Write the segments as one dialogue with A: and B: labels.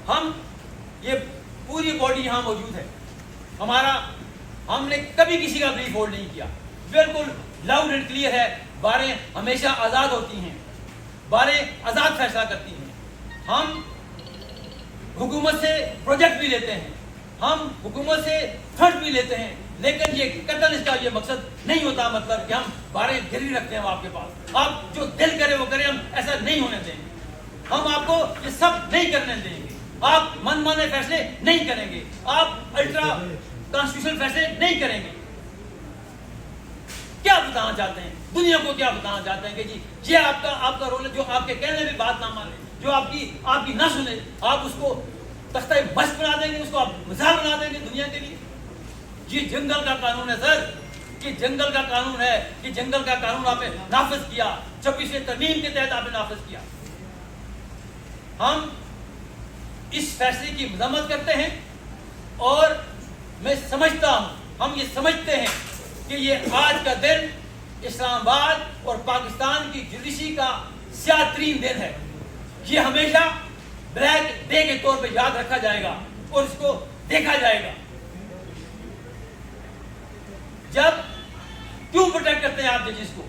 A: ہم یہ پوری باڈی یہاں موجود ہے، ہم نے کبھی کسی کا بریف ہولڈ نہیں کیا، بالکل لاؤڈ اینڈ کلیئر ہے، باریں ہمیشہ آزاد ہوتی ہیں، باریں آزاد فیصلہ کرتی ہیں، ہم حکومت سے پروجیکٹ بھی لیتے ہیں، ہم حکومت سے فنڈ بھی لیتے ہیں، لیکن یہ قتل اس کا یہ مقصد نہیں ہوتا، مطلب کہ ہم باریں گری رکھتے ہیں آپ کے پاس، آپ جو دل کرے وہ کرے، ہم ایسا نہیں ہونے دیں گے، ہم آپ کو یہ سب نہیں کرنے دیں گے، آپ من مانے فیصلے نہیں کریں گے، آپ الٹرا کانسٹیٹیوشنل فیصلے نہیں کریں گے۔ کیا بتانا چاہتے ہیں دنیا کو، کیا بتانا چاہتے ہیں کہ جی یہ آپ کا رول ہے، جو آپ کے کہنے میں بات نہ مانے، جو آپ کی نہ سنے، آپ اس کو تختہ مشق بنا دیں گے، اس کو آپ مثال بنا دیں گے دنیا کے لیے۔ یہ جنگل کا قانون ہے سر، یہ جنگل کا قانون ہے، کہ جنگل کا قانون آپ نے نافذ کیا، 26ویں ترمیم کے تحت آپ نے نافذ کیا۔ ہم اس فیصلے کی مذمت کرتے ہیں، اور میں سمجھتا ہوں، ہم یہ سمجھتے ہیں کہ یہ آج کا دن اسلام آباد اور پاکستان کی جوڈیشری کا سیاہ ترین دن ہے، یہ ہمیشہ بلیک ڈے کے طور پہ یاد رکھا جائے گا اور اس کو دیکھا جائے گا۔ جب کیوں پروٹیکٹ کرتے ہیں آپ ججز کو؟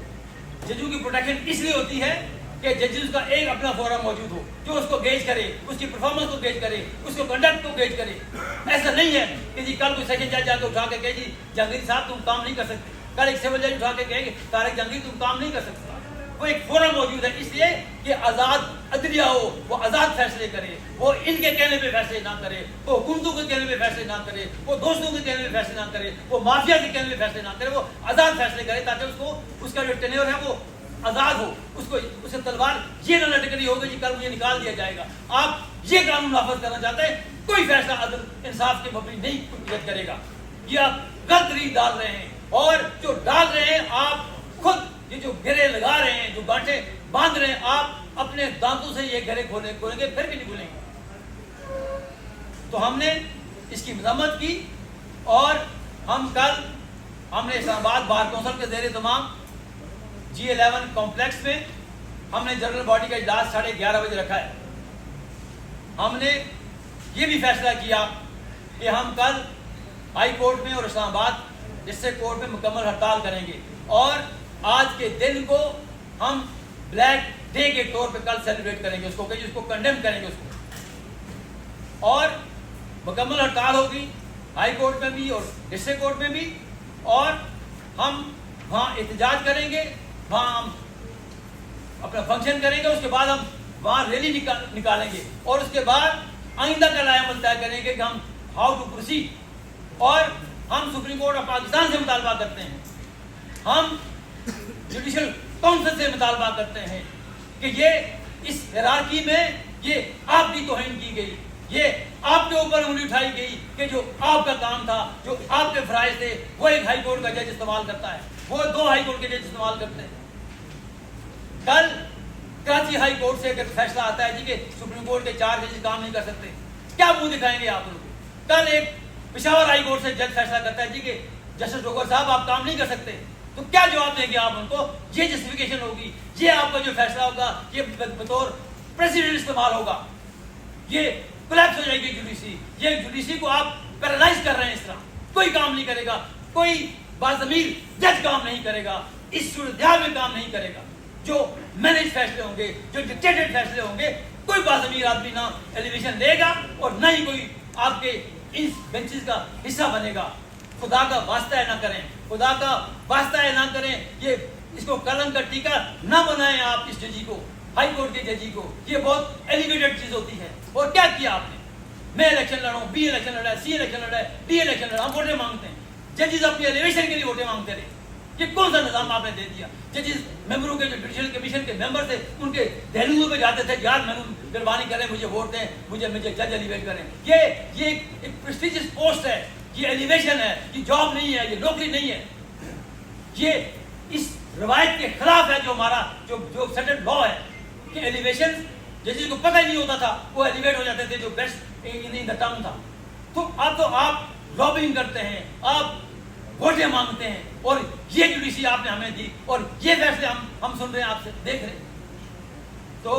A: ججوں کی پروٹیکشن اس لیے ہوتی ہے کہ ججز کا ایک اپنا فورم موجود ہو جو اس کو گیج کرے، اس کی پرفارمنس کو گیج کرے، اس کو کنڈکٹ کو گیج کرے۔ ایسا نہیں ہے کہ جی کل کوئی سیشن جج جا کے اٹھا کے کہے جی جہانگیر صاحب تم کام نہیں کر سکتے، کل ایک سول جج اٹھا کے کہے گی طارق جہانگیر تم کام نہیں کر سکتے۔ وہ ایک فورم موجود ہے اس لیے کہ آزاد عدلیہ ہو، وہ آزاد فیصلے کرے، وہ ان کے کہنے پہ فیصلے نہ کرے، وہ حکومتوں کے کہنے پہ فیصلے نہ کرے، وہ دوستوں کے کہنے پہ فیصلے نہ کرے، وہ مافیا کے کہنے پہ فیصلے نہ کرے، وہ آزاد فیصلے کرے تاکہ اس کا جو ٹینیور ہے وہ آزاد ہو، اسے تلوار یہ نہ لٹک رہی ہوگی جی کل مجھے نکال دیا جائے گا۔ آپ یہ قانون نافذ کرنا چاہتے ہیں، کوئی فیصلہ عدل انصاف کے مبنی نہیں ایجاد کرے گا، یہ آپ غلط ریت ڈال رہے ہیں، اور جو ڈال رہے ہیں آپ خود، یہ جو گرے لگا رہے ہیں، جو گانٹھیں باندھ رہے ہیں، آپ اپنے دانتوں سے یہ گرے کھولیں گے پھر بھی نہیں کھولیں گے۔ تو ہم نے اس کی مذمت کی، اور ہم نے اسلام آباد بار کونسل کے زیر اہتمام G11 کمپلیکس میں ہم نے جنرل باڈی کا اجلاس 11:30 بجے رکھا ہے۔ ہم نے یہ بھی فیصلہ کیا کہ ہم کل ہائی کورٹ میں اور اسلام آباد ڈسٹرکٹ کورٹ میں مکمل ہڑتال کریں گے، اور آج کے دن کو ہم بلیک ڈے کے طور پہ کل سیلیبریٹ کریں گے، اس کو کہ اس کو کنڈیم کریں گے اس کو، اور مکمل ہڑتال ہوگی ہائی کورٹ میں بھی اور ڈسٹرکٹ کورٹ میں بھی، اور ہم وہاں احتجاج کریں گے، وہاں ہم اپنا فنکشن کریں گے، اس کے بعد ہم وہاں ریلی نکالیں گے، اور اس کے بعد آئندہ کا لائحہ عمل طے کریں گے کہ ہم ہاؤ ٹو پروسیڈ۔ اور ہم سپریم کورٹ آف پاکستان سے مطالبہ کرتے ہیں، ہم جوڈیشل کونسل سے مطالبہ کرتے ہیں کہ یہ اس ہیرارکی میں یہ آپ کی توہین کی گئی، یہ آپ کے اوپر انگلی اٹھائی گئی کہ جو آپ کا کام تھا، جو آپ کے فرائض تھے، وہ ایک ہائی کورٹ کا جج استعمال کرتا ہے، وہ 2 ہائی کورٹ کے جج استعمال کرتے ہیں۔ کل کراچی ہائی کورٹ سے اگر فیصلہ آتا ہے جی کہ سپریم کورٹ کے 4 جج کام نہیں کر سکتے، کیا منہ دکھائیں گے آپ ان کو؟ کل ایک پشاور ہائی کورٹ سے جج فیصلہ کرتا ہے جی کہ جسٹس ڈوگر صاحب آپ کام نہیں کر سکتے، تو کیا جواب دیں گے آپ ان کو؟ یہ جسٹیفیکیشن ہوگی، یہ آپ کا جو فیصلہ ہوگا یہ بطور پریسیڈنٹ استعمال ہوگا، یہ کولیپس ہو جائے گی جوڈیشری، یہ جوڈیشری کو آپ پیرالائز کر رہے ہیں، اس طرح کوئی کام نہیں کرے گا، کوئی باضمیر جج کام نہیں کرے گا، اس صورتحال میں کام نہیں کرے گا، جو مینج فیصلے ہوں گے، جو ڈکٹیٹڈ فیصلے ہوں گے، کوئی باضمیر آدمی نہ ایلیویشن لے گا اور نہ ہی کوئی آپ کے ان بینچز کا حصہ بنے گا۔ خدا کا واسطہ ہے نہ کریں، خدا کا واسطہ ہے نہ کریں، یہ اس کو کلنگ کا ٹیکا نہ بنائیں آپ اس ججی کو، ہائی کورٹ کے ججی کو، یہ بہت ایلیویٹڈ چیز ہوتی ہے۔ اور کیا کیا آپ نے؟ میں الیکشن لڑوں، بی الیکشن لڑا ہے، سی الیکشن لڑا ہے، ڈی الیکشن لڑا، ہم ووٹیں مانگتے ہیں، ججز اپنی ایلیویشن کے لیے ووٹیں مانگتے رہے، یہ کون سا نظام آپ نے دے دیا؟ ججز ممبروں کے جو جوڈیشل کمیشن کے ممبر تھے ان کے دہلیزوں پہ جاتے تھے، یار میں مہربانی کریں مجھے ووٹ دیں، مجھے جج ایلیویٹ کریں، یہ ایک پریسٹیجس پوسٹ ہے، یہ ایلیویشن ہے، یہ جاب نہیں ہے، یہ نوکری نہیں ہے، یہ اس روایت کے خلاف ہے جو ہمارا جو سیٹلڈ لا ہے کہ ایلیویشن جس کو پتہ ہی نہیں ہوتا تھا وہ ایلیویٹ ہو جاتے تھے جو بیسٹ ان دا ٹاؤن تھا۔ تو آپ لابنگ کرتے ہیں، آپ ووٹیں مانگتے ہیں، اور یہ جوڈیشری آپ نے ہمیں دی، اور یہ فیصلے ہم سن رہے ہیں، آپ سے دیکھ رہے ہیں۔ تو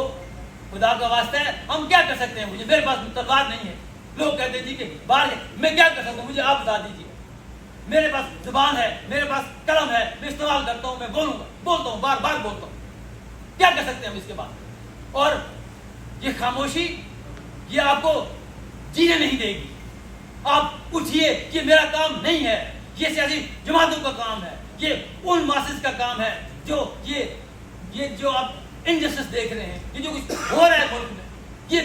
A: خدا کا واسطہ ہے ہم کیا کر سکتے ہیں؟ مجھے میرے پاس تلوار نہیں ہے. لوگ کہتے ہیں جی کہ باہر میں کیا کر سکتا ہوں؟ مجھے آپ بتا دیجیے. میرے پاس زبان ہے, میرے پاس قلم ہے, میں استعمال کرتا ہوں, میں بولتا ہوں, بار بار بولتا ہوں. کیا کر سکتے ہیں ہم اس کے بعد؟ اور یہ خاموشی یہ آپ کو جینے نہیں دے گی. آپ پوچھیے کہ میرا کام نہیں ہے, یہ سیاسی جماعتوں کا کام ہے, یہ ان ماسز کا کام ہے جو یہ جو آپ انجسٹس دیکھ رہے ہیں, یہ جو کچھ ہو رہا ہے ملک میں, یہ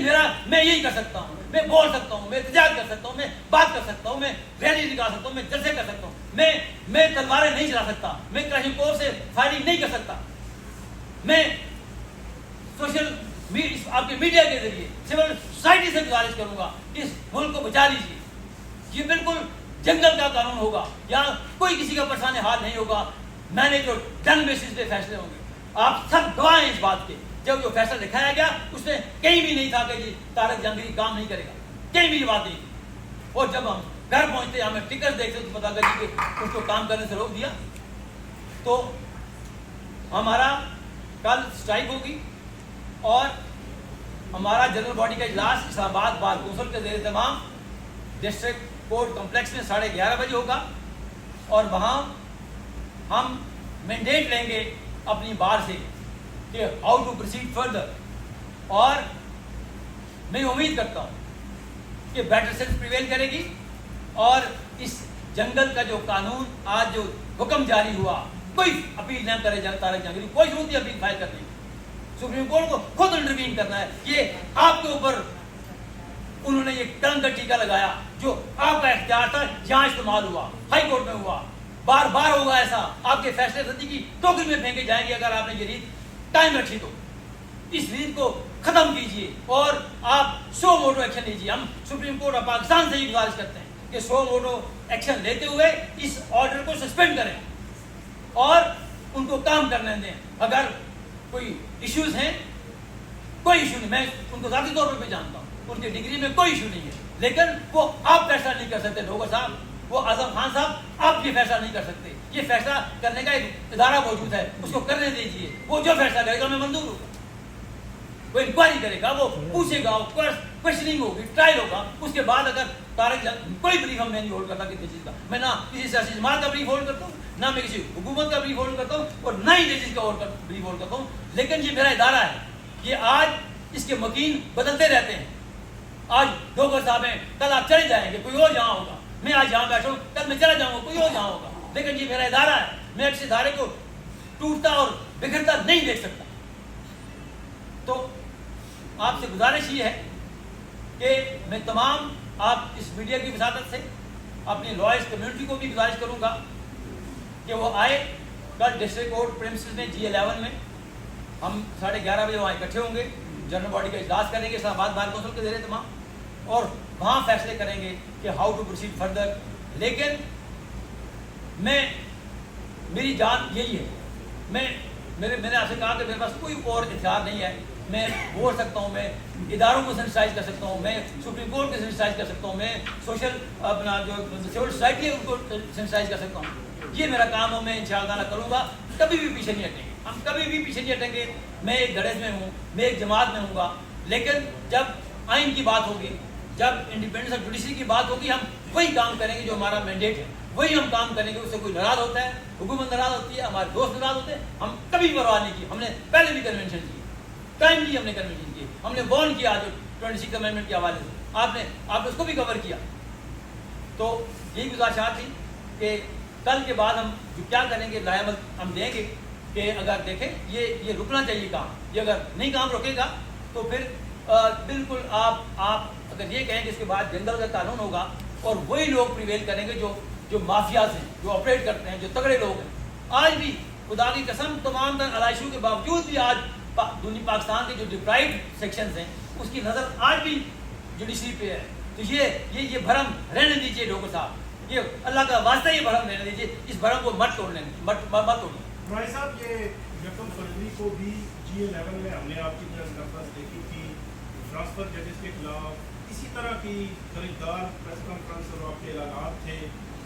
A: میں یہی کر سکتا ہوں. میں بول سکتا ہوں, میں احتجاج کر سکتا ہوں, میں بات کر سکتا ہوں, میں ریلی نکال سکتا ہوں, میں جلسے کر سکتا ہوں, میں تلواریں نہیں چلا سکتا, میں کلاشنکوف سے فائرنگ نہیں کر سکتا. میں سوشل آپ کے میڈیا کے ذریعے سول سوسائٹی سے گزارش کروں گا کہ اس ملک کو بچا لیجیے. یہ بالکل جنگل کا قانون ہوگا, یہاں کوئی کسی کا پریشان حال نہیں ہوگا. میں نے جو ڈن بیسس پہ فیصلے ہوں گے, آپ سب گواہ ہیں اس بات کے. جب جو فیصلہ دکھایا گیا اس میں کہیں بھی نہیں تھا کہ جی طارق جہانگیر کام نہیں کرے گا, کہیں بھی یہ بات نہیں تھی. اور جب ہم گھر پہنچتے ہمیں ٹکٹ دیکھتے تو پتا لگا کہ اس کو کام کرنے سے روک دیا. تو ہمارا کل اسٹرائک ہوگی اور ہمارا جنرل باڈی کا اجلاس اسلام آباد بار کونسل کے زیر اہتمام ڈسٹرکٹ کورٹ کمپلیکس میں 11:30 بجے ہوگا. اور وہاں ہم مینڈیٹ لیں گے اپنی بار سے کہ ہاؤ ٹو پروسیڈ فردر. اور میں امید کرتا ہوں کہ بیٹر سینس پریویل کرے گی اور اس جنگل کا جو قانون آج جو حکم جاری ہوا, کوئی اپیل نہ کرے طارق جہانگیر, کوئی ضرورت نہیں اپیل فائل کرنے کی. سپریم کورٹ کو خود انٹروین کرنا ہے. یہ آپ کے اوپر انہوں نے یہ قلم کا ٹیکا لگایا جو آپ کا اختیار تھا, جہاں استعمال ہوا ہائی کورٹ میں ہوا, بار بار ہوگا ایسا. آپ کے فیصلے ردی کی ٹوکری میں پھینکے جائیں گے اگر آپ نے یہ ریت قائم رکھی تو. اس ریت کو ختم کیجیے اور آپ سو موٹو ایکشن لیجیے. ہم سپریم کورٹ آف پاکستان سے یہ گزارش کرتے ہیں کہ سو موٹو ایکشن لیتے ہوئے اس آرڈر کو سسپینڈ کریں اور ان کو کام کرنے دیں. اگر کوئی ایشوز ہیں, کوئی ایشو نہیں, میں ان کو ذاتی طور پہ جانتا ہوں, ان کی ڈگری میں کوئی ایشو نہیں ہے, لیکن وہ آپ فیصلہ نہیں کر سکتے. ڈھوگر صاحب, وہ اعظم خان صاحب, آپ یہ فیصلہ نہیں کر سکتے. یہ فیصلہ کرنے کا ایک ادارہ موجود ہے, اس کو کرنے دیجیے. وہ جو فیصلہ کرے گا میں منظور ہوں. وہ انکوائری کرے گا, وہ پوچھے گا, کوشچننگ ہوگی, ٹرائل ہوگا. اس کے بعد اگر طارق کوئی بریف ہم نہیں ہولڈ کرتا کسی چیز کا, میں نہ کسی سیاسی جماعت کا بریف ہولڈ کرتا ہوں, نہ میں کسی حکومت کا بریف ہولڈ کرتا ہوں, اور نہ ہی ججز کا بریف ہولڈ کرتا ہوں. لیکن یہ میرا ادارہ ہے, یہ آج اس کے مکین بدلتے رہتے ہیں. آج ڈھوگر صاحب ہیں, کل آپ چلے جائیں گے, کوئی اور جہاں ہوگا. میں آج یہاں بیٹھا ہوں, کل میں چلا جاؤں گا, کوئی اور جہاں ہوگا. لیکن یہ میرا ادارہ ہے, میں اس ادارے کو ٹوٹتا اور بکھرتا نہیں دیکھ سکتا. تو آپ سے گزارش یہ ہے کہ میں تمام آپ اس میڈیا کی وساطت سے اپنی لائرز کمیونٹی کو بھی گزارش کروں گا کہ وہ آئے. کل ڈسٹرکٹ کورٹ پریمسز میں G11 میں ہم 11:30 بجے وہاں اکٹھے ہوں گے, جنرل باڈی کا اجلاس کریں گے اسلام آباد بار کونسل کے زیر اہتمام, اور وہاں فیصلے کریں گے کہ ہاؤ ٹو پروسیڈ فردر. لیکن میری جان یہی ہے, میں نے آپ سے کہا کہ میرے پاس کوئی اور اختیار نہیں ہے. میں بول سکتا ہوں, میں اداروں کو سینسٹائز کر سکتا ہوں, میں سپریم کورٹ کو سینسٹائز کر سکتا ہوں, میں سوشل اپنا جو سول سوسائٹی ہے ان کو سینسٹائز کر سکتا ہوں. یہ میرا کام ہو, میں انشاءاللہ کروں گا. کبھی بھی پیچھے نہیں ہٹیں گے, ہم کبھی بھی پیچھے نہیں ہٹیں گے. میں ایک گھڑے میں ہوں, میں ایک جماعت میں ہوں گا, لیکن جب آئین کی بات ہوگی, جب انڈیپینڈنس آف جوڈیشری کی بات ہوگی, ہم وہی کام کریں گے جو ہمارا مینڈیٹ ہے, وہی ہم کام کریں گے. اس سے کوئی ناراض ہوتا ہے, حکومت ناراض ہوتی ہے, ہمارے دوست ناراض ہوتے ہیں, ہم کبھی پرواہ نہیں کی. ہم نے پہلے بھی کنونشن کی, ٹائملی ہم نے کنونشن کی, ہم نے وارن کیا جو 26 امینڈمنٹ کے حوالے سے, آپ نے اس کو بھی کور کیا. تو یہی گزارشات تھی کہ کل کے بعد ہم جو کیا کریں گے رائے عمل ہم دیں گے کہ اگر دیکھیں یہ رکنا چاہیے کام, یہ اگر نہیں کام رکے گا تو پھر بالکل آپ اگر یہ کہیں کہ اس کے بعد جنگل کا قانون ہوگا اور وہی لوگ پریویل کریں گے جو مافیاز ہیں, جو آپریٹ کرتے ہیں, جو تگڑے لوگ ہیں. آج بھی خدا کی قسم تمام تر علائشوں کے باوجود بھی آج پاکستان کے جو ڈپرائیوڈ سیکشنز ہیں اس کی نظر آج بھی جوڈیشری پہ ہے. تو یہ بھرم رہنے دیجیے ڈھوگر صاحب, یہ اللہ کا واسطہ یہ بھرم رہنے دیجیے, اس بھرم کو مت توڑنے
B: بھائی صاحب. یہ 1 فروری کو بھی G11 میں ہم نے آپ کی درخواست دیکھی تھی ٹرانسفر ججز کے خلاف, اسی طرح کی خریدار پریس کانفرنس اور آپ کے اعلانات تھے.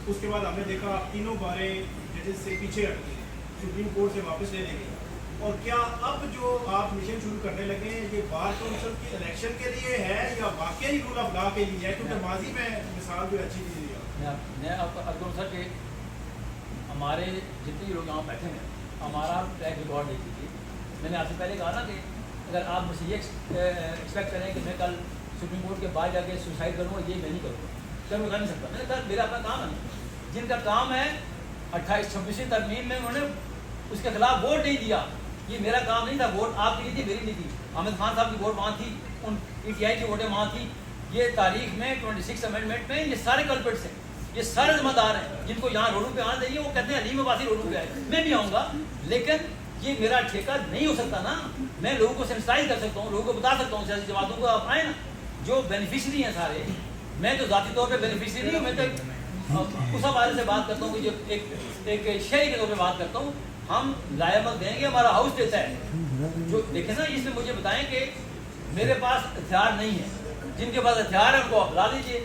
B: اس کے بعد ہم نے دیکھا آپ تینوں باریں ججز سے پیچھے ہٹ گئے, سپریم کورٹ سے واپس لے لیں گے. اور کیا اب جو آپ مشن شروع کرنے لگے ہیں یہ بار کونسل کی الیکشن کے لیے ہے یا واقعی رول آف لا کے لیے ہے؟ کیونکہ ماضی میں مثال جو اچھی دی ہے.
A: میں آپ کو عرض کروں سر کہ ہمارے جتنے لوگ یہاں بیٹھے ہیں ہمارا ٹریک ریکارڈ دیکھ لیجیے. میں نے آپ سے پہلے کہا نا کہ اگر آپ مجھ سے یہ ایکسپیکٹ کریں کہ میں کل سپریم کورٹ کے باہر جا کے سوسائڈ کروں گا, یہ میں نہیں کروں گا, کیا میں کر نہیں سکتا. میں نے کہا میرا اپنا کام ہے. جن کا کام ہے 28-26 ترمیم میں انہوں نے اس کے خلاف ووٹ نہیں دیا, یہ میرا کام نہیں تھا. ووٹ آپ کی نہیں تھی, میری نہیں تھی. حامد خان صاحب کی ووٹ وہاں تھی, ان پی ٹی آئی کی ووٹیں وہاں تھی. یہ تاریخ میں 26 امینڈمنٹ میں یہ سارے کلپٹس ہیں, یہ سارے ذمہ دار ہیں. جن کو یہاں روڈوں پہ آنا چاہیے وہ کہتے ہیں علیم عباسی روڈوں پہ آئے, میں بھی آؤں گا, لیکن یہ میرا ٹھیکہ نہیں ہو سکتا نا. میں لوگوں کو سینسٹائز کر سکتا ہوں, لوگوں کو بتا سکتا ہوں سیاسی جماعتوں کو آپ آئیں نا, جو بینیفیشری ہیں سارے. میں تو ذاتی طور پہ بینیفیشری نہیں ہوں, میں تو اس حوالے سے بات کرتا ہوں کہ جو ایک شہری کے طور پہ بات کرتا ہوں. ہم لائبل دیں گے, ہمارا ہاؤس دیتا ہے. جو دیکھیں نا اس میں مجھے بتائیں کہ میرے پاس ہتھیار نہیں ہے, جن کے پاس ہتھیار ہے ان کو بلا دیجیے.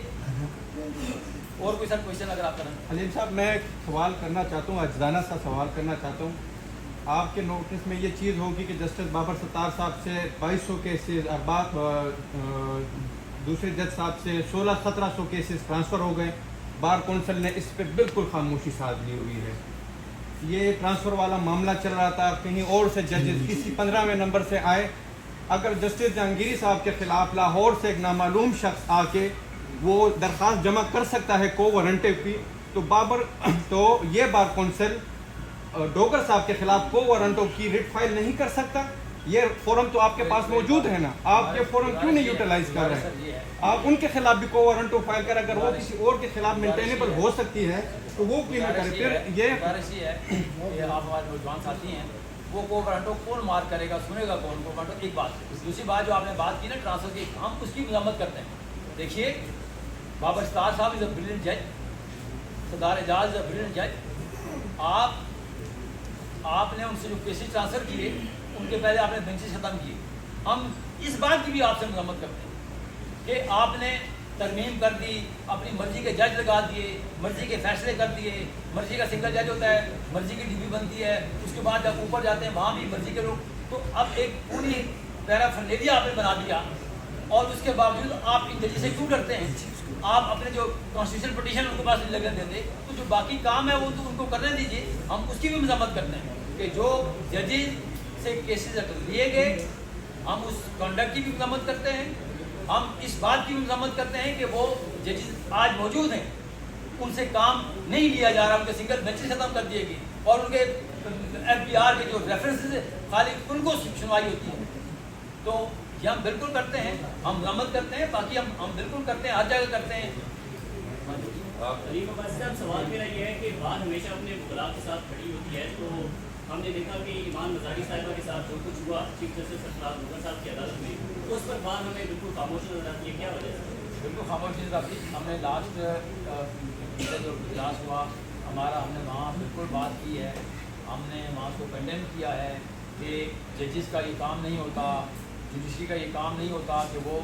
A: اور کوئی سر کوشچن اگر آپ کریں.
C: حلیم صاحب میں ایک سوال کرنا چاہتا ہوں, اجزانہ سا سوال کرنا چاہتا ہوں. آپ کے نوٹس میں یہ چیز ہوگی کہ جسٹس بابر ستار صاحب سے 2200 کیسز, ارباب دوسرے جج صاحب سے 1600-1700 کیسز ٹرانسفر ہو گئے. بار کونسل نے اس پہ بالکل خاموشی ساتھ لی ہوئی ہے. یہ ٹرانسفر والا معاملہ چل رہا تھا, کہیں اور سے ججز کسی 15ویں نمبر سے آئے. اگر جسٹس جہانگیری صاحب کے خلاف لاہور سے ایک نامعلوم شخص آ کے وہ درخواست جمع کر سکتا ہے کو وارنٹی کی, تو یہ بار کونسل ڈوگر صاحب کے خلاف کو وارنٹوں کی ریٹ فائل نہیں کر سکتا. یہ فورم تو آپ کے پاس موجود ہے نا, آپ یہ فورم کیوں نہیں یوٹیلائز کر رہے ہیں؟ آپ ان کے خلاف بھی کو وارنٹو فائل کریں. اگر وہ کسی اور کے خلاف مینٹینیبل ہو سکتی ہے تو وہ کیوں نہ کرے. پھر یہ
A: آپ ہمارے نوجوان ساتھی ہیں, وہ کو وارنٹو کون مار کرے گا, سنے گا کون کو وارنٹو. ایک بات. دوسری بات جو آپ نے بات کی نا ٹرانسفر کی, ہم اس کی مذمت کرتے ہیں. دیکھیے بابر ستار صاحب از اے بریلینٹ جج, سردار اعجاز از اے بریلینٹ جج. آپ نے ان سے جو کیسز ٹرانسفر کیے ان کے پہلے آپ نے بینچز ختم کیے. ہم اس بات کی بھی آپ سے مذمت کرتے ہیں کہ آپ نے ترمیم کر دی, اپنی مرضی کے جج لگا دیے, مرضی کے فیصلے کر دیے. مرضی کا سنگل جج ہوتا ہے, مرضی کی ڈی بی بنتی ہے, اس کے بعد جب اوپر جاتے ہیں وہاں بھی مرضی کے لوگ. تو اب ایک پوری پیرافرنیلیا آپ نے بنا دیا, اور اس کے باوجود آپ ان ججز سے کیوں ڈرتے ہیں؟ آپ اپنے جو کانسٹیٹیوشن پٹیشن ان کے پاس نہیں لگنے دیتے, تو جو باقی کام ہے وہ تو ان کو کرنے دیجیے. ہم اس کی بھی مذمت کرتے ہیں کہ جو ججز سے کیسز لیے گئے, ہم اس کنڈکٹ کی بھی مذمت کرتے ہیں. ہم اس بات کی بھی مذمت کرتے ہیں کہ وہ ججز آج موجود ہیں, ان سے کام نہیں لیا جا رہا, ان کے سنگل بینچز ختم کر دیے گئے, اور ان کے ایف پی آر کے جو ریفرنسز خالی ان کو سنوائی ہوتی ہے. تو یہ ہم بالکل کرتے ہیں, ہم مذمت کرتے ہیں, باقی ہم بالکل کرتے ہیں, ہر جگہ کرتے ہیں.
D: علیم عباسی صاحب سوال میرا یہ ہے کہ بات ہمیشہ اپنے وکلاء کے ساتھ کھڑی ہوتی ہے. تو ہم نے دیکھا کہ ایمان مزاری صاحبہ کے ساتھ جو کچھ ہوا چیف جسٹس سرفراز مغل صاحب کی عدالت میں, اس پر بات ہمیں بالکل خاموشی نظر آتی ہے. کیا وجہ ہے؟
A: بالکل خاموشی نظر آتی. ہم نے لاسٹ جو اجلاس ہوا ہمارا, ہم نے وہاں بالکل بات کی ہے. ہم نے وہاں کو کنڈیم کیا ہے کہ ججز کا یہ کام نہیں ہوتا, جوڈیشری کا یہ کام نہیں ہوتا کہ وہ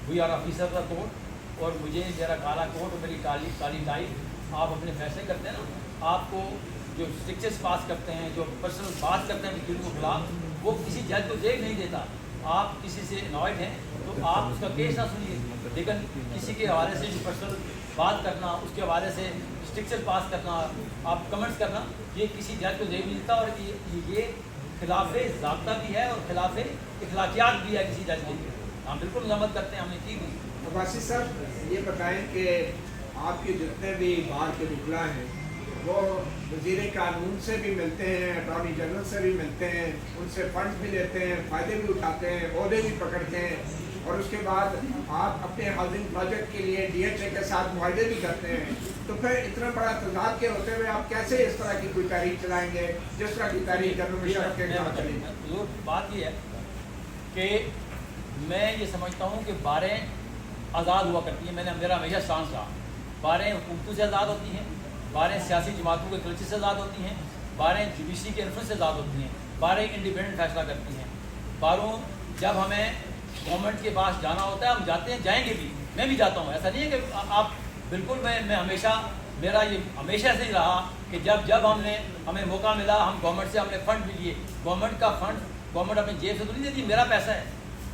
A: we are officer of court, اور مجھے میرا کالا کوٹ اور میری کالی ٹائی, آپ اپنے فیصلے کرتے ہیں نا, آپ کو جو اسٹرکچرس پاس کرتے ہیں, جو پرسنل بات کرتے ہیں وکیل کے خلاف, وہ کسی جج کو دیکھ نہیں دیتا. آپ کسی سے انوائڈ ہیں تو آپ اس کا کیس نہ سنیے, لیکن کسی کے حوالے سے جو پرسنل بات کرنا, اس کے حوالے سے اسٹرکچر پاس کرنا, آپ کمنٹس کرنا, یہ کسی جج کو دیکھ نہیں دیتا, اور یہ خلاف ضابطہ بھی ہے اور خلاف اخلاقیات بھی ہے کسی جج کے. ہم بالکل مذمت کرتے ہیں, ہم نے کی بھی.
E: عباسی صاحب یہ بتائیں کہ آپ کے جتنے بھی بار کے وکلاء ہیں وہ وزیر قانون سے بھی ملتے ہیں, اٹارنی جنرل سے بھی ملتے ہیں, ان سے فنڈ بھی لیتے ہیں, فائدے بھی اٹھاتے ہیں, عہدے بھی پکڑتے ہیں, اور اس کے بعد آپ اپنے ہاؤسنگ پروجیکٹ کے لیے ڈی ایچ اے کے ساتھ معاہدے بھی کرتے ہیں. تو پھر اتنا بڑا تضاد کے ہوتے ہوئے آپ کیسے اس طرح کی کوئی تحریک چلائیں گے جس طرح کی تحریک جنرل مشرف کے خلاف چلی؟
A: بات یہ ہے کہ میں یہ سمجھتا ہوں کہ باریں آزاد ہوا کرتی ہیں. میں نے میرا ہمیشہ سانس رہا, باریں حکومتوں سے آزاد ہوتی ہیں, باریں سیاسی جماعتوں کے کلچر سے آزاد ہوتی ہیں, باریں جوڈیشری کے انفلوئنس سے آزاد ہوتی ہیں, باریں انڈیپینڈنٹ فیصلہ کرتی ہیں. باروں جب ہمیں گورنمنٹ کے پاس جانا ہوتا ہے ہم جاتے ہیں, جائیں گے بھی, میں بھی جاتا ہوں. ایسا نہیں ہے کہ آپ بالکل میں ہمیشہ میرا یہ ہمیشہ سے ہی رہا کہ جب ہمیں موقع ملا ہم گورنمنٹ سے ہم نے فنڈ بھی لیے. گورنمنٹ کا فنڈ گورنمنٹ اپنی جیب سے تو نہیں دیتی, میرا پیسہ ہے,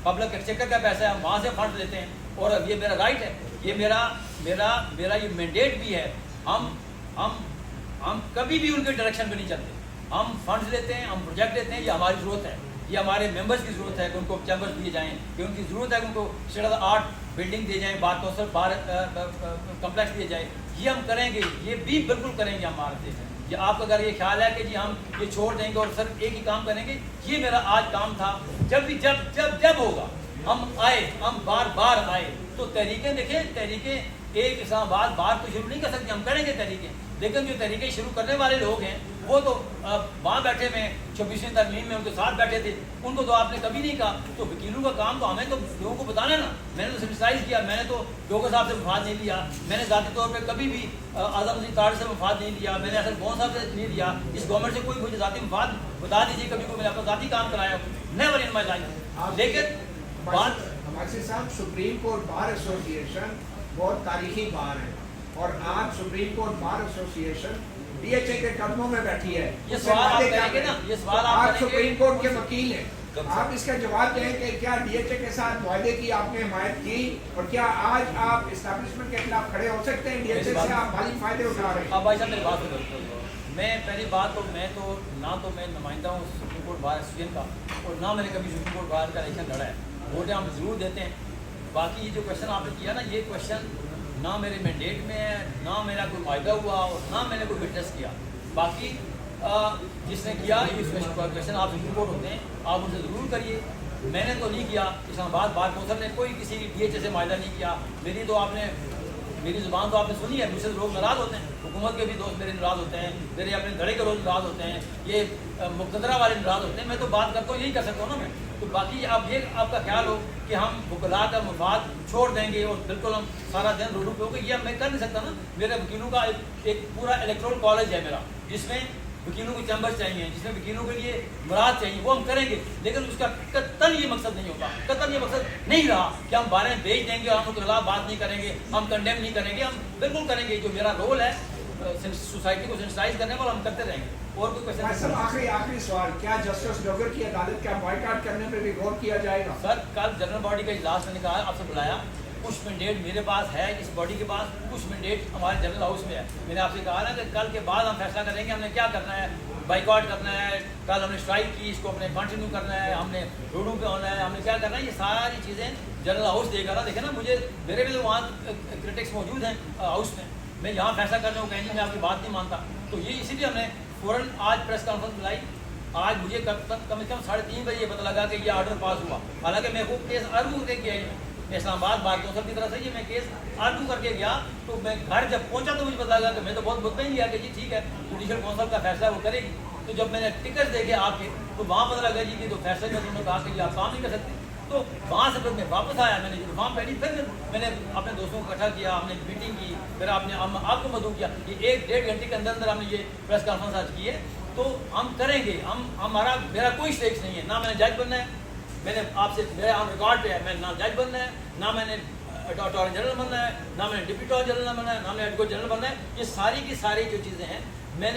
A: پبلک ایکسچیکر کا پیسہ ہے, ہم وہاں سے فنڈ لیتے ہیں اور اب یہ میرا رائٹ ہے, یہ میرا یہ مینڈیٹ بھی ہے. ہم کبھی بھی ان کے ڈائریکشن پہ نہیں چلتے, ہم فنڈز لیتے ہیں, ہم پروجیکٹ لیتے ہیں. یہ ہماری ضرورت ہے, یہ ہمارے ممبرس کی ضرورت ہے کہ ان کو چیمبرس دیے جائیں, کہ ان کی ضرورت ہے کہ ان کو اسٹیٹ آف آرٹ بلڈنگ دی جائیں, بار کوثر بار کمپلیکس دیے جائے. یہ ہم کریں گے, یہ بھی بالکل کریں گے ہمارے سے. یہ آپ کا اگر یہ خیال ہے کہ جی ہم یہ چھوڑ دیں گے اور صرف ایک ہی کام کریں گے, یہ میرا آج کام تھا. جب ہوگا ہم آئے, ہم بار آئے تو تحریکیں دیکھیں, تحریکیں ایک اسلام آباد بار تو شروع نہیں کر سکتے, ہم کریں گے تحریکیں, لیکن جو تحریکیں شروع کرنے والے لوگ ہیں وہ تو وہاں بیٹھے ہوئے ہیں 26ویں ترمیم میں ان کے ساتھ بیٹھے تھے, ان کو تو آپ نے کبھی نہیں کہا. تو وکیلوں کا کام تو ہمیں تو لوگوں کو بتانا نا. میں نے تو سمسائز کیا, میں نے تو ڈوگر صاحب سے مفاد نہیں لیا, میں نے ذاتی طور پہ کبھی بھی اعظم عزیز تاڑ سے مفاد نہیں لیا, میں نے اصل گون صاحب سے نہیں لیا. اس گورنمنٹ سے کوئی مجھے ذاتی مفاد بتا دیجیے کبھی کوئی میں نے اپنا ذاتی کام کرایا, نیور ان مائی لائف. لیکن بات
E: ہمارے صاحب سپریم کورٹ بار ایسوسیشن بہت تاریخی بار ہے اور آج Supreme Court bar association D H A کے قدموں میں بیٹھی ہے.
A: یہ سوال آپ کریں گے نا, یہ سوال آپ
E: آپ
A: کریں گے.
E: سپریم کورٹ کے وکیل ہیں, آپ اس کا جواب دیں کہ کیا ڈی ایچ اے کے ساتھ معاہدے کی آپ نے حمایت کی اور کیا آج آپ اسٹیبلشمنٹ کے خلاف کھڑے ہو سکتے ہیں؟ ڈی ایچ اے سے آپ مالی فائدے اٹھا رہے ہیں.
A: اب بھائی صاحب میری بات کریں, میں پہلی بات تو نہ تو میں نمائندہ ہوں سپریم کورٹ بار ایسوسیشن کا, اور نہ میں نے کبھی سپریم کورٹ بار کا الیکشن لڑا ہے. ووٹیں ہم ضرور دیتے ہیں. باقی یہ جو کوشچن آپ نے کیا نا, یہ کوشچن نہ میرے مینڈیٹ میں ہے, نہ میرا کوئی معاہدہ ہوا اور نہ میں نے کوئی وٹنس کیا. باقی جس نے کیا یہ کوشچن آپ سپریم کورٹ ہوتے ہیں, آپ ان سے ضرور کریے. میں نے تو نہیں کیا, اسلام آباد بار کونسل نے کوئی کسی ڈی ایچ اے سے معاہدہ نہیں کیا. میری زبان تو آپ نے سنی ہے, مجھ سے لوگ ناراض ہوتے ہیں, حکومت کے بھی دوست میرے ناراض ہوتے ہیں, میرے اپنے گھڑے کے لوگ ناراض ہوتے ہیں, یہ مقتدرہ والے ناراض ہوتے ہیں. میں تو بات کرتا ہوں, یہی کر سکتا ہوں نا میں. تو باقی اب یہ آپ کا خیال ہو کہ ہم وکلاء کا مفاد چھوڑ دیں گے اور بالکل ہم سارا دن روڈوں پہ ہو گے, یہ میں کر نہیں سکتا نا. میرے وکیلوں کا ایک پورا الیکٹورل کالج ہے میرا, جس میں وکیلوں کو چیمبر چاہیے, جس میں وکیلوں کے لیے مراد چاہیے, وہ ہم کریں گے. لیکن اس کا قطعاً یہ مقصد نہیں ہوتا, قطعاً یہ مقصد نہیں رہا کہ ہم بارے میں بیچ دیں گے اور ہم ان کے خلاف بات نہیں کریں گے, ہم کنڈیم نہیں کریں گے. ہم بالکل کریں گے, جو میرا رول ہے سوسائٹی کو سینسٹائز کرنے والا ہم کرتے رہیں گے. اور کوئی کوشچن؟
E: آخری سوال, کیا جسٹس ڈوگر کی عدالت کا بائیکاٹ کرنے پہ بھی غور کیا جائے گا؟
A: سر کل جنرل باڈی کا اجلاس میں نے کہا آپ سے بلایا, کچھ مینڈیٹ میرے پاس ہے, اس باڈی کے پاس کچھ مینڈیٹ ہمارے جنرل ہاؤس میں ہے. میں نے آپ سے کہا نا کہ کل کے بعد ہم فیصلہ کریں گے ہم نے کیا کرنا ہے. بائیکاٹ کرنا ہے, کل ہم نے اسٹرائک کی, اس کو اپنے کنٹینیو کرنا ہے, ہم نے روڈوں پہ ہونا ہے, ہم نے کیا کرنا ہے, یہ ساری چیزیں جنرل ہاؤس دے گا نا. دیکھیں نا, میرے بھی تو وہاں کرٹکس موجود ہیں ہاؤس میں, میں یہاں فیصلہ کرنے کو کہیں گے میں آپ کی بات نہیں مانتا. تو یہ اسی لیے ہم نے فوراً آج پریس کانفرنس بلائی. آج مجھے کم از کم 3:30 بجے یہ پتہ لگا کہ یہ آرڈر پاس ہوا. حالانکہ میں خوب کیس ارگو کر کے کیا ہے, اسلام آباد بار کونسل کی طرف سے یہ میں کیس ارگو کر کے گیا. تو میں گھر جب پہنچا تو مجھے پتہ لگا کہ میں تو بہت مطمئن کیا کہ جی ٹھیک ہے جوڈیشل کونسل کا فیصلہ وہ کرے گی. تو جب میں نے ٹکٹ دیکھے آپ کے, تو وہاں پتہ لگا جی کہ تو فیصلے میں انہوں نے کہا کہ یہ آپ کام نہیں کر سکتے. تو وہاں سے پھر میں واپس آیا, میں نے یونیفارم پہنی, پھر میں نے اپنے دوستوں کو اکٹھا کیا, ہم نے میٹنگ کی, پھر آپ کو مدعو کیا. یہ 1-1.5 گھنٹے کے اندر ہم نے یہ پریس کانفرنس آج کی ہے. تو ہم کریں گے, میرا کوئی اسٹیکس نہیں ہے, نہ میں نے جج بننا ہے, میں نے آپ سے میرے آن ریکارڈ پہ ہے, میں نہ جج بننا ہے, نہ میں نے اٹارنی جنرل بننا ہے, نہ میں نے ڈپٹی اٹارنی جنرل بننا ہے, نہ میں نے ایڈوکیٹ جنرل بننا ہے. یہ ساری کی ساری جو چیزیں ہیں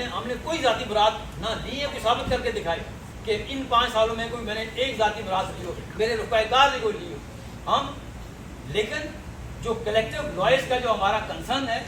A: ہم نے کوئی ذاتی برات نہ لی ہے, کوئی ثابت کر کے دکھائی کہ ان 5 سالوں میں کوئی میں نے ایک ذاتی برات لی ہو, میرے رفقائے کار نے کوئی لی ہو. لیکن جو کلیکٹیو نوائز کا جو ہمارا کنسرن ہے